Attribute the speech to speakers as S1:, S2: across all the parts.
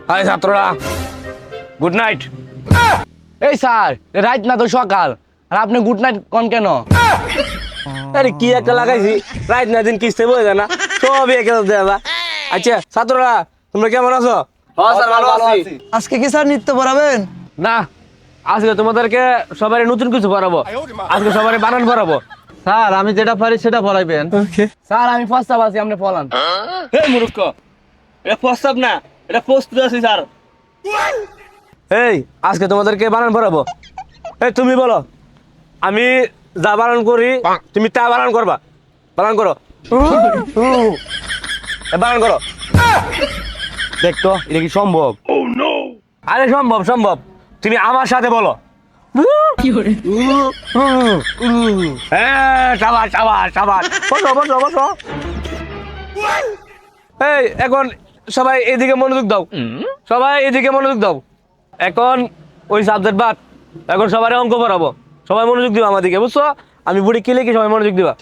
S1: High ছাত্ররা, good night.
S2: এই sir, রাত না তো সকাল, আর আপনি গুড নাইট কোন কেন?
S1: আরে কি একটা লাগাইছি, রাত না দিন কিস্তে বয়ে যায় না, সবই একে দেওয়া। আচ্ছা ছাত্ররা, তোমরা কেমন আছো?
S2: ভালো আছি।
S3: আজকে কি স্যার নৃত্য পড়াবেন?
S1: না, আজকে তোমাদেরকে সবাই নতুন কিছু পড়াবো। আজকে সবাই বানান পড়াবো।
S3: স্যার আমি যেটা পারি সেটা পড়াইবেন।
S2: স্যার আমি প্রস্তাব আছি, আপনি পলান।
S1: হে মূর্খ, এটা প্রস্তাব না, এটা প্রস্তুত আছি স্যার। এই আজকে তোমাদেরকে বানান পড়াবো। এই তুমি বলো, আমি যা বানান করি তুমি তা বানান করবা। বানান করো, বানান করো। দেখতো এটা কি সম্ভব? আরে সম্ভব সম্ভব, তুমি আমার সাথে বলো। হ্যাঁ, সাবাস সাবাস সাবাস। বসো বসো বসো। এই এখন সবাই এদিকে মনোযোগ দাও, সবাই এদিকে মনোযোগ দাও। এখন ওই সাবজেক্ট বাদ, এখন সবাই অঙ্ক পড়াবো। সবাই মনোযোগ দিবা আমার দিকে, বুঝছো? আমি বুড়ি কি লিখি, সবাই মনোযোগ দিবা।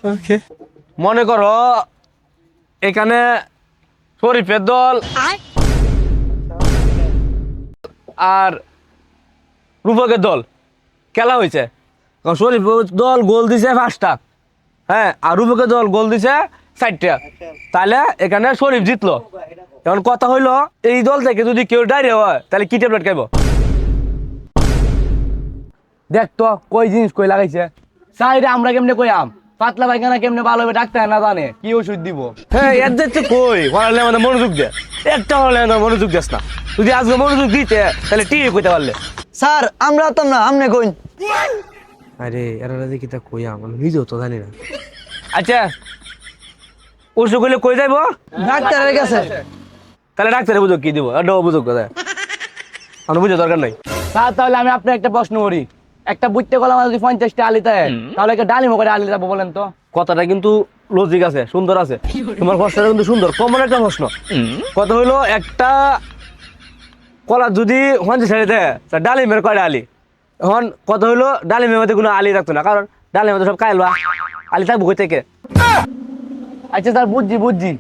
S1: মনে করো এখানে শরীফের দল আর রূপকের দল খেলা হয়েছে। শরীফ দল গোল দিছে 5টা, হ্যাঁ, আর রূপকের দল গোল দিছে 4টা। তাহলে এখানে শরীফ জিতলো। এখন কথা হইলো, এই দল থেকে যদি কেউ ডায়রিয়া হয় তাহলে কি ট্যাবলেট খাইব?
S2: দেখতো কই জিনিস কই লাগাইছে। স্যার এটা আমরা কেমনে কইয়াম? পাতলা পায়খানা কেমনে ভালো হবে ডাক্তার না জানে, কি ওষুধ দিব?
S1: হ্যাঁ, এর দেখতে কই পড়ালে আমাদের মনোযোগ দে, একটা পড়ালে আমাদের মনোযোগ দেস না। যদি আজকে মনোযোগ দিতে তাহলে টিভি কইতে পারলে।
S3: স্যার আমরা তো না, আমনে কইন।
S1: আরে এরা দেখি তা কই আমার নিজেও তো জানি না। আচ্ছা ওষুধ কইলে কই যাইব?
S3: ডাক্তারের কাছে।
S1: তাহলে ডাক্তারে বুঝো কি দিব, আর বুঝো কোথায়, আমার বুঝে দরকার নাই।
S2: স্যার তাহলে আমি আপনার একটা প্রশ্ন করি, একটা বুঝতে গেলাম যদি 50টা আলি দেয় তাহলে একটা ডালিম করে আলি যাবো বলেন তো?
S1: কথাটা কিন্তু লজিক আছে, সুন্দর আছে, তোমার প্রশ্নটা কিন্তু সুন্দর, কমন একটা প্রশ্ন। কথা হইলো একটা কলা যদি 50 ছেড়ে দেয় ডালিমের কয়টা আলি? এখন কথা হইলো ডালিমের মধ্যে কোনো আলি থাকতো না, কারণ ডালিমের মধ্যে সব কাইলবা, আলি থাকবো কই থেকে?
S2: আচ্ছা স্যার বুঝছি বুঝছি,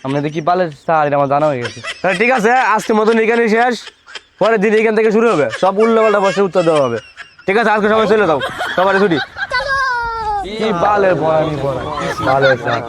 S2: আপনাদের কি পালে স্যার এটা আমার জানা হয়ে গেছে।
S1: তাহলে ঠিক আছে, আজকের মতন এখানে শেষ। পরের দিন এখান থেকে শুরু হবে, সব উল্টোপাল্টা প্রশ্নের উত্তর দেওয়া হবে। ঠিক আছে, আজকে সবাই চলে যাও, সবাই ছুটি।
S2: কি বালের পড়া, বালের স্যার।